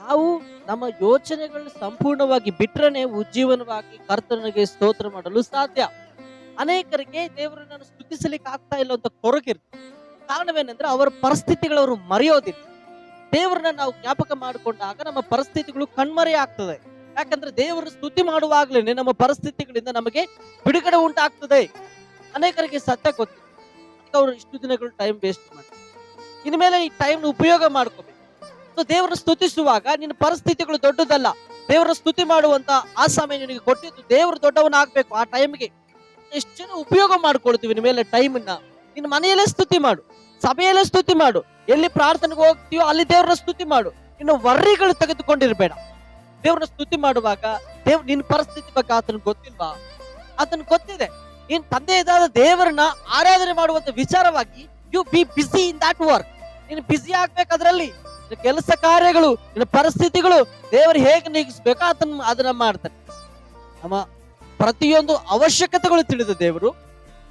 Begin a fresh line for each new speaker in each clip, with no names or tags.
ನಾವು ನಮ್ಮ ಯೋಚನೆಗಳನ್ನ ಸಂಪೂರ್ಣವಾಗಿ ಬಿಟ್ರನೆ ಉಜ್ಜೀವನವಾಗಿ ಕರ್ತನಿಗೆ ಸ್ತೋತ್ರ ಮಾಡಲು ಸಾಧ್ಯ. ಅನೇಕರಿಗೆ ದೇವರನ್ನು ಸ್ತುತಿಸಲಿಕ್ಕೆ ಆಗ್ತಾ ಇಲ್ಲ ಅಂತ ಕೊರಗಿರುತ್ತೆ. ಕಾರಣವೇನೆಂದ್ರೆ ಅವರ ಪರಿಸ್ಥಿತಿಗಳವರು ಮರೆಯೋದಿಲ್ಲ. ದೇವರನ್ನ ನಾವು ಜ್ಞಾಪಕ ಮಾಡಿಕೊಂಡಾಗ ನಮ್ಮ ಪರಿಸ್ಥಿತಿಗಳು ಕಣ್ಮರೆ ಆಗ್ತದೆ. ಯಾಕಂದ್ರೆ ದೇವರ ಸ್ತುತಿ ಮಾಡುವಾಗ್ಲೇನೆ ನಮ್ಮ ಪರಿಸ್ಥಿತಿಗಳಿಂದ ನಮಗೆ ಬಿಡುಗಡೆ ಉಂಟಾಗ್ತದೆ. ಅನೇಕರಿಗೆ ಸತ್ಯ ಗೊತ್ತಿಲ್ಲ, ಅವರು ಇಷ್ಟು ದಿನಗಳು ಟೈಮ್ ವೇಸ್ಟ್ ಮಾಡಿ ಇನ್ಮೇಲೆ ಈ ಟೈಮ್ ಉಪಯೋಗ ಮಾಡ್ಕೋಬೇಕು. ಸೊ ದೇವರ ಸ್ತುತಿಸುವಾಗ ನಿನ್ನ ಪರಿಸ್ಥಿತಿಗಳು ದೊಡ್ಡದಲ್ಲ, ದೇವರ ಸ್ತುತಿ ಮಾಡುವಂತ ಆ ಸಮಯ ನಿನಗೆ ಕೊಟ್ಟಿದ್ದು ದೇವರು ದೊಡ್ಡವನಾಗ್ಬೇಕು. ಆ ಟೈಮ್ಗೆ ಎಷ್ಟು ಜನ ಉಪಯೋಗ ಮಾಡ್ಕೊಳ್ತೀವಿ ಇನ್ಮೇಲೆ ಟೈಮನ್ನ. ನಿನ್ನ ಮನೆಯಲ್ಲೇ ಸ್ತುತಿ ಮಾಡು, ಸಭೆಯಲ್ಲೇ ಸ್ತುತಿ ಮಾಡು, ಎಲ್ಲಿ ಪ್ರಾರ್ಥನೆಗೆ ಹೋಗ್ತೀಯೋ ಅಲ್ಲಿ ದೇವರ ಸ್ತುತಿ ಮಾಡು. ಇನ್ನು ವರ್ರಿಗಳು ತೆಗೆದುಕೊಂಡಿರ್ಬೇಡ. ದೇವ್ರನ್ನ ಸ್ತುತಿ ಮಾಡುವಾಗ ನಿನ್ನ ಪರಿಸ್ಥಿತಿ ಬಗ್ಗೆ ಆತನ ಗೊತ್ತಿಲ್ವಾ? ಆತನ ಗೊತ್ತಿದೆ. ನೀನ್ ತಂದೆಯಾದ ದೇವರನ್ನ ಆರಾಧನೆ ಮಾಡುವಂತ ವಿಚಾರವಾಗಿ you be busy in that work. ನೀನು ಬಿಸಿ ಆಗ್ಬೇಕು ಅದರಲ್ಲಿ. ಕೆಲಸ ಕಾರ್ಯಗಳು, ನಿನ್ನ ಪರಿಸ್ಥಿತಿಗಳು ದೇವರು ಹೇಗೆ ನೀಗಿಸ್ಬೇಕು ಅದನ್ನ ಮಾಡ್ತಾನೆ. ನಮ್ಮ ಪ್ರತಿಯೊಂದು ಅವಶ್ಯಕತೆಗಳು ತಿಳಿದ ದೇವರು,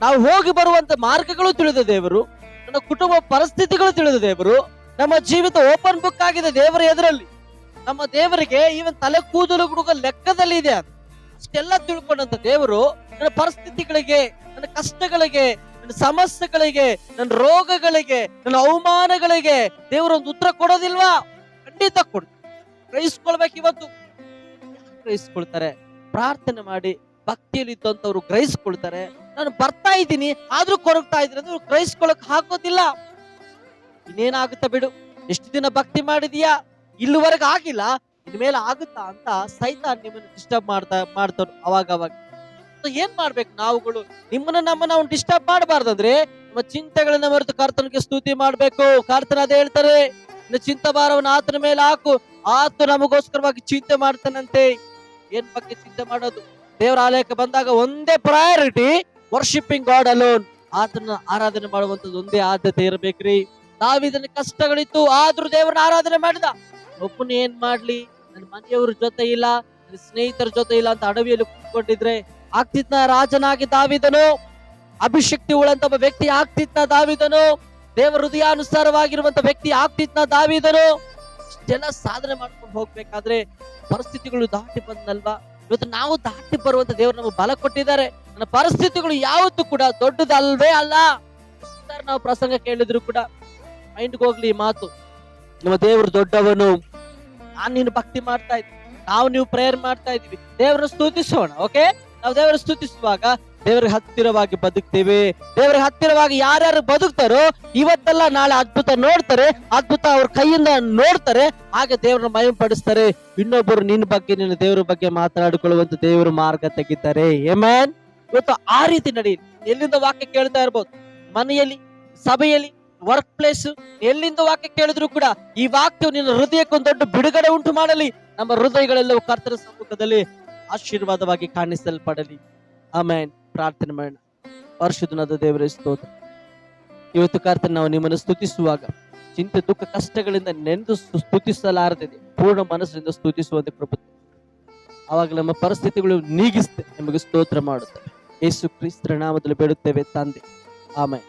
ನಾವು ಹೋಗಿ ಬರುವಂತ ಮಾರ್ಗಗಳು ತಿಳಿದ ದೇವರು, ನನ್ನ ಕುಟುಂಬ ಪರಿಸ್ಥಿತಿಗಳು ತಿಳಿದ ದೇವರು, ನಮ್ಮ ಜೀವಿತ ಓಪನ್ ಬುಕ್ ಆಗಿದೆ ದೇವರ ಎದುರಲ್ಲಿ. ನಮ್ಮ ದೇವರಿಗೆ ಈವನ್ ತಲೆ ಕೂದಲು ಹುಡುಗ ಲೆಕ್ಕದಲ್ಲಿ ಇದೆ. ಅಷ್ಟೆಲ್ಲ ತಿಳ್ಕೊಂಡಂತ ದೇವರು ನನ್ನ ಪರಿಸ್ಥಿತಿಗಳಿಗೆ, ನನ್ನ ಕಷ್ಟಗಳಿಗೆ, ನನ್ನ ಸಮಸ್ಯೆಗಳಿಗೆ, ನನ್ನ ರೋಗಗಳಿಗೆ, ನನ್ನ ಅವಮಾನಗಳಿಗೆ ದೇವರೊಂದು ಉತ್ತರ ಕೊಡೋದಿಲ್ವಾ? ಖಂಡಿತ ಕೊಡ್ತಾರೆ. ಗ್ರಹಿಸ್ಕೊಳ್ಬೇಕು. ಇವತ್ತು ಗ್ರಹಿಸ್ಕೊಳ್ತಾರೆ. ಪ್ರಾರ್ಥನೆ ಮಾಡಿ ಭಕ್ತಿಯಲ್ಲಿ ಇದ್ದಂತವ್ರು ಗ್ರಹಿಸ್ಕೊಳ್ತಾರೆ. ನಾನು ಬರ್ತಾ ಇದ್ದೀನಿ ಆದ್ರೂ ಕೊರಗ್ತಾ ಇದ್ದೀನಿ ಅಂದ್ರೆ ಗ್ರಹಿಸ್ಕೊಳಕ್ ಹಾಕೋದಿಲ್ಲ. ಇನ್ನೇನಾಗುತ್ತಾ ಬಿಡು, ಎಷ್ಟು ದಿನ ಭಕ್ತಿ ಮಾಡಿದೀಯಾ, ಇಲ್ಲಿವರೆಗೆ ಆಗಿಲ್ಲ, ಇನ್ಮೇಲೆ ಆಗುತ್ತಾ ಅಂತ ಸೈತಾನ್ ನಿಮ್ಮನ್ನು ಡಿಸ್ಟರ್ಬ್ ಮಾಡ್ತಾರ ಅವಾಗ. ಏನ್ ಮಾಡ್ಬೇಕು ನಾವುಗಳು? ನಮ್ಮನ್ನ ನಾವು ಡಿಸ್ಟರ್ಬ್ ಮಾಡಬಾರ್ದಂದ್ರೆ ನಮ್ಮ ಚಿಂತೆಗಳನ್ನ ಮರೆತು ಕರ್ತನಿಗೆ ಸ್ತುತಿ ಮಾಡ್ಬೇಕು. ಕರ್ತನ ಅದೇ ಹೇಳ್ತಾರೆ, ಚಿಂತೆ ಭಾರವನ್ನು ಆತನ ಮೇಲೆ ಹಾಕು, ಆತ ನಮಗೋಸ್ಕರವಾಗಿ ಚಿಂತೆ ಮಾಡ್ತಾನಂತೆ. ಏನ್ ಬಗ್ಗೆ ಚಿಂತೆ ಮಾಡೋದು? ದೇವರ ಆಲಯಕ್ಕೆ ಬಂದಾಗ ಒಂದೇ ಪ್ರಯಾರಿಟಿ ವರ್ಷಿಪಿಂಗ್ ಗಾಡ್ ಅಲೋನ್. ಆತನ ಆರಾಧನೆ ಮಾಡುವಂತದ್ದು ಒಂದೇ ಆದ್ಯತೆ ಇರಬೇಕ್ರಿ. ನಾವಿದನ್ನ ಕಷ್ಟಗಳಿತ್ತು ಆದ್ರೂ ದೇವರನ್ನ ಆರಾಧನೆ ಮಾಡಿದ. ಒಬ್ಬನ ಏನ್ ಮಾಡ್ಲಿ, ನನ್ನ ಮನೆಯವ್ರ ಜೊತೆ ಇಲ್ಲ, ನನ್ನ ಸ್ನೇಹಿತರ ಜೊತೆ ಇಲ್ಲ ಅಂತ ಅಡವಿಯಲ್ಲಿ ಕೂತ್ಕೊಂಡಿದ್ರೆ ಆಗ್ತಿದ್ನ ರಾಜನಾಗಿ ದಾವಿದನು, ಅಭಿಷಕ್ತಿ ಉಳ್ಳಂತ ವ್ಯಕ್ತಿ ಆಗ್ತಿದ್ನ ದಾವಿದನು, ದೇವರ ಹೃದಯಾನುಸಾರವಾಗಿರುವಂತ ವ್ಯಕ್ತಿ ಆಗ್ತಿದ್ನ ದಾವಿದನು. ಇಷ್ಟೆಲ್ಲ ಸಾಧನೆ ಮಾಡ್ಕೊಂಡು ಹೋಗ್ಬೇಕಾದ್ರೆ ಪರಿಸ್ಥಿತಿಗಳು ದಾಟಿ ಬಂದಲ್ವಾ? ಇವತ್ತು ನಾವು ದಾಟಿ ಬರುವಂತ ದೇವರು ನಮಗೆ ಬಲ ಕೊಟ್ಟಿದ್ದಾರೆ. ನನ್ನ ಪರಿಸ್ಥಿತಿಗಳು ಯಾವತ್ತೂ ಕೂಡ ದೊಡ್ಡದಲ್ವೇ ಅಲ್ಲ. ನಾವು ಪ್ರಸಂಗ ಕೇಳಿದ್ರು ಕೂಡ ಮೈಂಡ್ಗೆ ಹೋಗ್ಲಿ ಈ ಮಾತು, ನಮ್ಮ ದೇವರು ದೊಡ್ಡವನು. ನಾನ್ ನೀನು ಭಕ್ತಿ ಮಾಡ್ತಾ ಇದ್ವಿ, ನೀವು ಪ್ರೇಯರ್ ಮಾಡ್ತಾ ಇದೀವಿ, ದೇವರನ್ನ ಸ್ತುತಿಸೋಣ. ಓಕೆ, ನಾವು ದೇವರ ಸ್ತುತಿಸುವಾಗ ದೇವರಿಗೆ ಹತ್ತಿರವಾಗಿ ಬದುಕ್ತೇವೆ. ದೇವರಿಗೆ ಹತ್ತಿರವಾಗಿ ಯಾರ್ಯಾರು ಬದುಕ್ತಾರೋ ಇವತ್ತೆಲ್ಲ ನಾಳೆ ಅದ್ಭುತ ನೋಡ್ತಾರೆ, ಅದ್ಭುತ ಅವ್ರ ಕೈಯಿಂದ ನೋಡ್ತಾರೆ, ಹಾಗೆ ದೇವರನ್ನ ಮಹಿಮೆ ಪಡಿಸ್ತಾರೆ. ಇನ್ನೊಬ್ಬರು ನಿನ್ನ ಬಗ್ಗೆ, ನಿನ್ನ ದೇವರ ಬಗ್ಗೆ ಮಾತನಾಡಿಕೊಳ್ಳುವಂತ ದೇವರು ಮಾರ್ಗ ತೆಗಿತಾರೆ. ಆಮೆನ್. ಇವತ್ತು ಆ ರೀತಿ ನಡಿ. ಎಲ್ಲಿಂದ ವಾಕ್ಯ ಕೇಳ್ತಾ ಇರ್ಬೋದು, ಮನೆಯಲ್ಲಿ, ಸಭೆಯಲ್ಲಿ, ವರ್ಕ್ ಪ್ಲೇಸ್, ಎಲ್ಲಿಂದ ವಾಕ್ಯ ಕೇಳಿದ್ರು ಕೂಡ ಈ ವಾಕ್ಯವು ನಿನ್ನ ಹೃದಯಕ್ಕೊಂದು ದೊಡ್ಡ ಬಿಡುಗಡೆ ಉಂಟು ಮಾಡಲಿ. ನಮ್ಮ ಹೃದಯಗಳೆಲ್ಲವೂ ಕರ್ತನ ಸಮ್ಮುಖದಲ್ಲಿ ಆಶೀರ್ವಾದವಾಗಿ ಕಾಣಿಸಲ್ಪಡಲಿ. ಆಮೆನ್. ಪ್ರಾರ್ಥನೆ ಮಾಡೋಣ. ಪರಿಶುದ್ಧನಾದ ದೇವರೇ ಸ್ತೋತ್ರ. ಇವತ್ತು ಕರ್ತನ ನಾವು ನಿಮ್ಮನ್ನು ಸ್ತುತಿಸುವಾಗ ಚಿಂತೆ, ದುಃಖ, ಕಷ್ಟಗಳಿಂದ ನೆಂದು ಸ್ತುತಿಸಲಾರದೆ ಪೂರ್ಣ ಮನಸ್ಸಿನಿಂದ ಸ್ತುತಿಸುವಂತೆ ಕೃಪೆ. ಆವಾಗ ನಮ್ಮ ಪರಿಸ್ಥಿತಿಗಳು ನೀಗಿಸ್ತೇ ನಿಮಗೆ ಸ್ತೋತ್ರ ಮಾಡುತ್ತೇವೆ. ಯೇಸು ಕ್ರಿಸ್ತರ ನಾಮದಲ್ಲಿ ಬೇಡುತ್ತೇವೆ ತಂದೆ. ಆಮೆನ್.